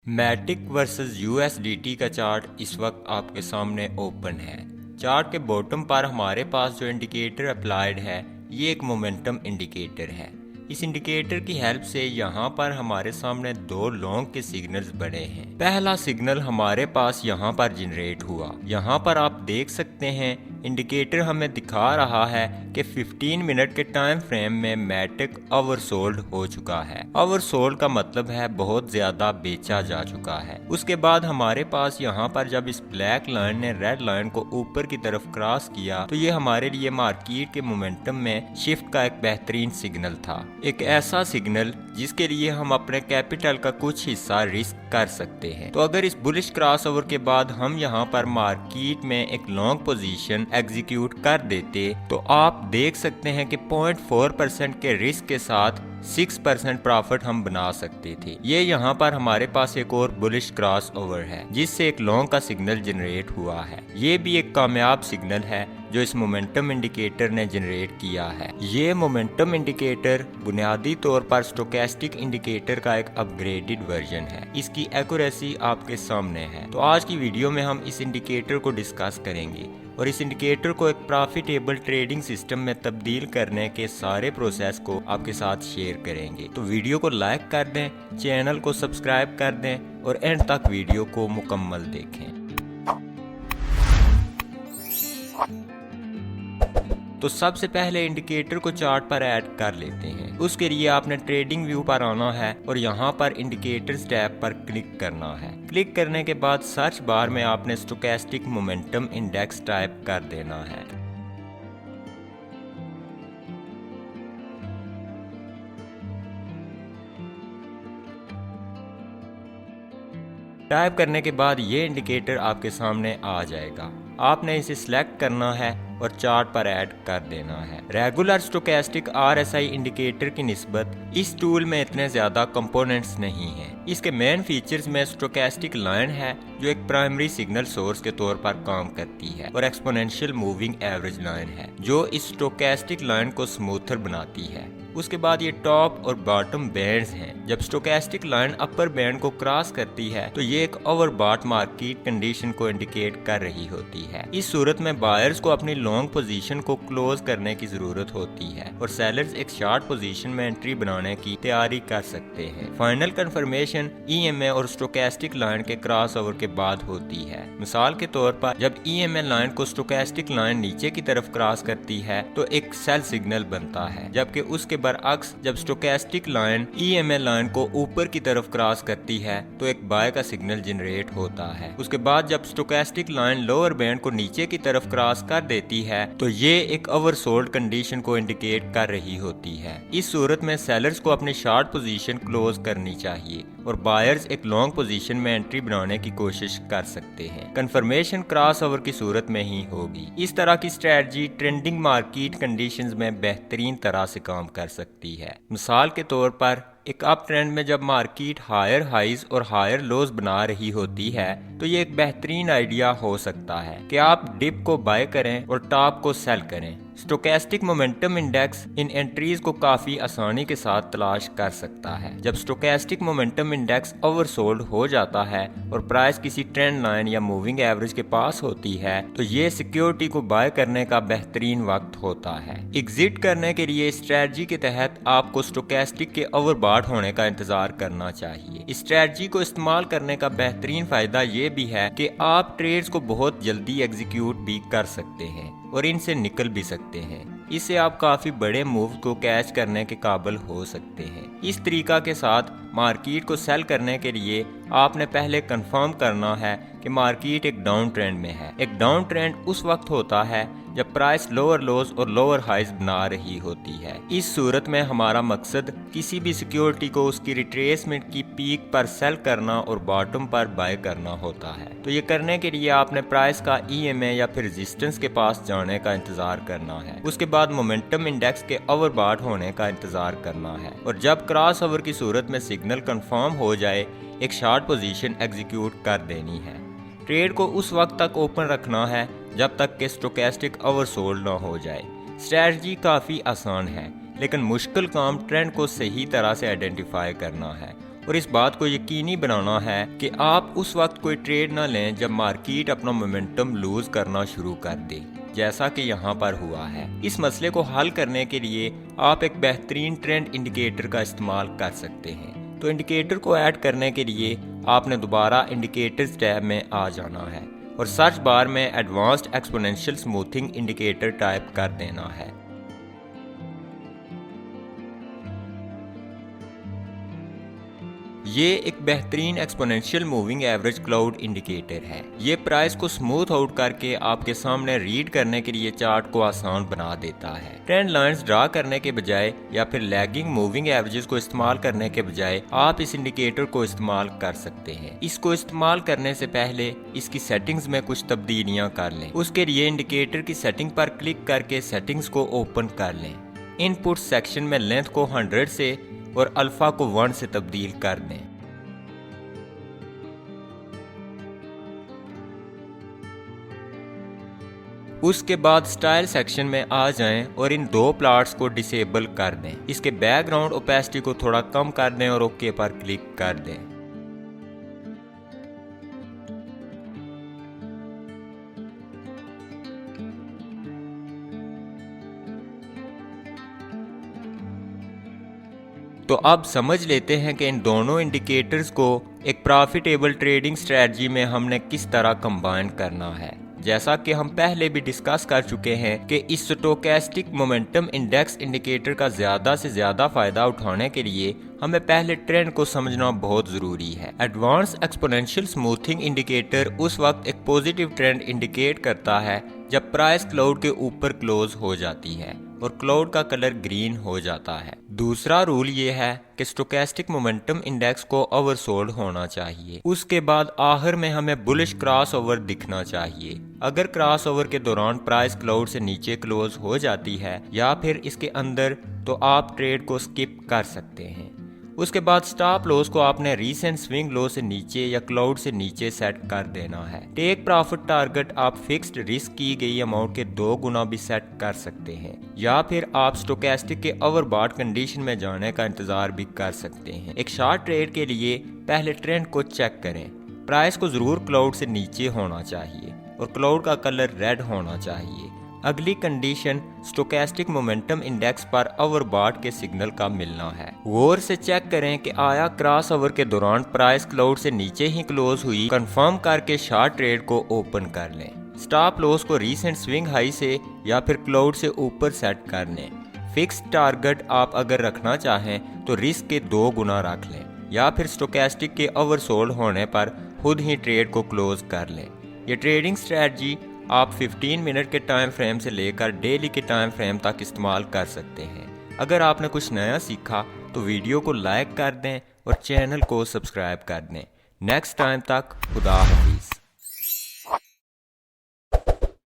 मैटिक versus USDT का chart इस वक्त आपके सामने ओपन है। चार्ट के बॉटम पर हमारे पास जो इंडिकेटर अप्लाइड है ये एक मोमेंटम इंडिकेटर है। इस इंडिकेटर की हेल्प से यहाँ पर हमारे सामने दो लॉन्ग के सिग्नल्स बने हैं। पहला सिग्नल हमारे पास यहाँ पर जनरेट हुआ। यहाँ पर आप देख सकते हैं इंडिकेटर हमें दिखा रहा है कि 15 मिनट के टाइम फ्रेम में मैटिक ओवरसोल्ड हो चुका है। ओवरसोल्ड का मतलब है बहुत ज्यादा बेचा जा चुका है। उसके बाद हमारे पास यहाँ पर जब इस ब्लैक लाइन ने रेड लाइन को ऊपर की तरफ क्रॉस किया तो ये हमारे लिए मार्केट के मोमेंटम में शिफ्ट का एक बेहतरीन सिग्नल था। एक ऐसा सिग्नल जिसके लिए हम अपने कैपिटल का कुछ हिस्सा रिस्क कर सकते हैं। तो अगर इस बुलिश क्रॉसओवर के बाद हम यहाँ पर मार्केट में एक लॉन्ग पोजीशन एग्जीक्यूट कर देते तो आप देख सकते हैं कि 0.4% के रिस्क के साथ 6% प्रॉफिट हम बना सकते थे। ये यहाँ पर हमारे पास एक और बुलिश क्रॉस ओवर है जिससे एक लॉन्ग का सिग्नल जनरेट हुआ है। ये भी एक कामयाब सिग्नल है जो इस मोमेंटम इंडिकेटर ने जनरेट किया है। ये मोमेंटम इंडिकेटर बुनियादी तौर पर स्टोकेस्टिक इंडिकेटर का एक अपग्रेडेड वर्जन है। इसकी एक्यूरेसी आपके सामने है। तो आज की वीडियो में हम इस इंडिकेटर को डिस्कस करेंगे और इस इंडिकेटर को एक प्रॉफिटेबल ट्रेडिंग सिस्टम में तब्दील करने के सारे प्रोसेस को आपके साथ शेयर करेंगे। तो वीडियो को लाइक कर दें, चैनल को सब्सक्राइब कर दें और एंड तक वीडियो को मुकम्मल देखें। तो सबसे पहले इंडिकेटर को चार्ट पर ऐड कर लेते हैं। उसके लिए आपने ट्रेडिंग व्यू पर आना है और यहाँ पर इंडिकेटर्स टैब पर क्लिक करना है। क्लिक करने के बाद सर्च बार में आपने स्टोकेस्टिक मोमेंटम इंडेक्स टाइप कर देना है। टाइप करने के बाद ये इंडिकेटर आपके सामने आ जाएगा। आपने इसे सिलेक्ट करना है और चार्ट पर ऐड कर देना है। रेगुलर स्टोकेस्टिक RSI इंडिकेटर की निस्बत इस टूल में इतने ज्यादा कंपोनेंट्स नहीं हैं। इसके मेन फीचर्स में स्टोकेस्टिक लाइन है जो एक प्राइमरी सिग्नल सोर्स के तौर पर काम करती है और एक्सपोनेंशियल मूविंग एवरेज लाइन है जो इस स्टोकेस्टिक लाइन को स्मूथर बनाती है। उसके बाद ये टॉप और बॉटम बैंड्स हैं। जब स्टोकेस्टिक लाइन अपर बैंड को क्रॉस करती है तो ये एक ओवरबॉट मार्केट कंडीशन को इंडिकेट कर रही होती है। इस सूरत में बायर्स को अपनी लॉन्ग पोजीशन को क्लोज करने की जरूरत होती है और सेलर्स एक शॉर्ट पोजीशन में एंट्री बनाने की तैयारी कर सकते हैं। फाइनल कंफर्मेशन EMA और स्टोकेस्टिक लाइन के क्रॉस ओवर के बाद होती है। मिसाल के तौर पर जब EMA लाइन को स्टोकेस्टिक लाइन नीचे की तरफ क्रॉस करती है तो एक सेल सिग्नल बनता है, जबकि उसके बरअक्स जब स्टोकेस्टिक लाइन EMA लाइन को ऊपर की तरफ क्रॉस करती है तो एक बाय का सिग्नल जनरेट होता है। उसके बाद जब स्टोकेस्टिक लाइन लोअर बैंड को नीचे की तरफ क्रॉस कर देती है तो ये एक ओवरसोल्ड कंडीशन को इंडिकेट कर रही होती है। इस सूरत में सेलर्स को अपनी शॉर्ट पोजीशन क्लोज करनी चाहिए और बायर्स एक लॉन्ग पोजीशन में एंट्री बनाने की कोशिश कर सकते हैं। कंफर्मेशन क्रॉस ओवर की सूरत में ही होगी। इस तरह की स्ट्रेटजी ट्रेंडिंग मार्केट कंडीशंस में बेहतरीन तरह से काम कर सकती है। मिसाल के तौर पर एक अप ट्रेंड में जब मार्केट हायर हाइज और हायर लोज बना रही होती है तो ये एक बेहतरीन आइडिया हो सकता है कि आप डिप को बाय करें और टॉप को सेल करें। स्टोकेस्टिक मोमेंटम इंडेक्स इन एंट्रीज को काफी आसानी के साथ तलाश कर सकता है। जब स्टोकेस्टिक मोमेंटम इंडेक्स ओवरसोल्ड हो जाता है और प्राइस किसी ट्रेंड लाइन या मूविंग एवरेज के पास होती है तो ये सिक्योरिटी को बाय करने का बेहतरीन वक्त होता है। एग्जिट करने के लिए स्ट्रेटजी के तहत आपको स्टोकेस्टिक के ओवरबॉट होने का इंतजार करना चाहिए। इस स्ट्रेटजी को इस्तेमाल करने का बेहतरीन फायदा ये भी है कि आप ट्रेड्स को बहुत जल्दी एग्जीक्यूट भी कर सकते हैं और इनसे निकल भी सकते हैं। इससे आप काफी बड़े मूव को कैच करने के काबिल हो सकते हैं। इस तरीका के साथ मार्केट को सेल करने के लिए आपने पहले कंफर्म करना है कि मार्केट एक डाउन ट्रेंड में है। एक डाउन ट्रेंड उस वक्त होता है जब प्राइस लोअर लोज और लोअर हाइज बना रही होती है। इस सूरत में हमारा मकसद किसी भी सिक्योरिटी को उसकी रिट्रेसमेंट की पीक पर सेल करना और बॉटम पर बाय करना होता है। तो ये करने के लिए आपने प्राइस का EMA या फिर रेजिस्टेंस के पास जाने का इंतजार करना है। उसके बाद मोमेंटम इंडेक्स के ओवरबॉट होने का इंतजार करना है और जब क्रॉस ओवर की सूरत में सिग्नल कंफर्म हो जाए एक शॉर्ट पोजीशन एग्जीक्यूट कर देनी है। ट्रेड को उस वक्त तक ओपन रखना है जब तक कि स्टोकेस्टिक ओवरसोल्ड ना हो जाए। स्ट्रेटजी काफ़ी आसान है लेकिन मुश्किल काम ट्रेंड को सही तरह से आइडेंटिफाई करना है और इस बात को यकीनी बनाना है कि आप उस वक्त कोई ट्रेड ना लें जब मार्केट अपना मोमेंटम लूज करना शुरू कर दे, जैसा कि यहाँ पर हुआ है। इस मसले को हल करने के लिए आप एक बेहतरीन ट्रेंड इंडिकेटर का इस्तेमाल कर सकते हैं। तो इंडिकेटर को ऐड करने के लिए आपने दोबारा इंडिकेटर्स टैब में आ जाना है और सर्च बार में advanced exponential smoothing indicator type कर देना है। ये एक बेहतरीन exponential moving average cloud indicator है। ये प्राइस को स्मूथ आउट करके आपके सामने रीड करने के लिए चार्ट को आसान बना देता है। ट्रेंड लाइंस ड्रा करने के बजाय या फिर लैगिंग मूविंग एवरेजेस को इस्तेमाल करने के बजाय आप इस इंडिकेटर को इस्तेमाल कर सकते हैं। इसको इस्तेमाल करने से पहले इसकी सेटिंग्स में कुछ तब्दीलियां कर लें। उसके लिए इंडिकेटर की सेटिंग पर क्लिक करके सेटिंग्स को ओपन कर लें। इनपुट सेक्शन में लेंथ को 100 से और अल्फा को 1 से तब्दील कर दें। उसके बाद स्टाइल सेक्शन में आ जाएं और इन दो प्लॉट्स को डिसेबल कर दें। इसके बैकग्राउंड ओपेसिटी को थोड़ा कम कर दें और ओके पर क्लिक कर दें। तो अब समझ लेते हैं कि इन दोनों इंडिकेटर्स को एक प्रॉफिटेबल ट्रेडिंग स्ट्रेटजी में हमने किस तरह कंबाइन करना है। जैसा कि हम पहले भी डिस्कस कर चुके हैं कि इस स्टोकेस्टिक मोमेंटम इंडेक्स इंडिकेटर का ज्यादा से ज्यादा फायदा उठाने के लिए हमें पहले ट्रेंड को समझना बहुत जरूरी है। एडवांस एक्सपोनेंशियल स्मूथिंग इंडिकेटर उस वक्त एक पॉजिटिव ट्रेंड इंडिकेट करता है जब प्राइस क्लाउड के ऊपर क्लोज हो जाती है और क्लाउड का कलर ग्रीन हो जाता है। दूसरा रूल ये है कि स्टोकेस्टिक मोमेंटम इंडेक्स को ओवरसोल्ड होना चाहिए। उसके बाद आखिर में हमें बुलिश क्रॉस ओवर दिखना चाहिए। अगर क्रॉस ओवर के दौरान प्राइस क्लाउड से नीचे क्लोज हो जाती है या फिर इसके अंदर, तो आप ट्रेड को स्किप कर सकते हैं। उसके बाद स्टॉप लॉस को आपने रीसेंट स्विंग लो से नीचे या क्लाउड से नीचे सेट कर देना है। टेक प्रॉफिट टारगेट आप फिक्स्ड रिस्क की गई अमाउंट के 2 गुना भी सेट कर सकते हैं या फिर आप स्टोकेस्टिक के ओवरबॉट कंडीशन में जाने का इंतजार भी कर सकते हैं। एक शॉर्ट ट्रेड के लिए पहले ट्रेंड को चेक करें। प्राइस को जरूर क्लाउड से नीचे होना चाहिए और क्लाउड का कलर रेड होना चाहिए। अगली कंडीशन स्टोकेस्टिक मोमेंटम इंडेक्स पर ओवरबॉट के सिग्नल का मिलना है। गौर से चेक करें कि आया क्रॉस ओवर के दौरान प्राइस क्लाउड से नीचे ही क्लोज हुई। कंफर्म करके शॉर्ट ट्रेड को ओपन कर लें। स्टॉप लॉस को रीसेंट स्विंग हाई से या फिर क्लाउड से ऊपर सेट कर लें। फिक्स टारगेट आप अगर रखना चाहें तो रिस्क के 2 गुना रख लें या फिर स्टोकेस्टिक के ओवरसोल्ड होने पर खुद ही ट्रेड को क्लोज कर लें। ये ट्रेडिंग स्ट्रेटजी आप 15 मिनट के टाइम फ्रेम से लेकर डेली के टाइम फ्रेम तक इस्तेमाल कर सकते हैं। अगर आपने कुछ नया सीखा तो वीडियो को लाइक कर दें और चैनल को सब्सक्राइब कर दें। नेक्स्ट टाइम तक खुदा हाफिज़।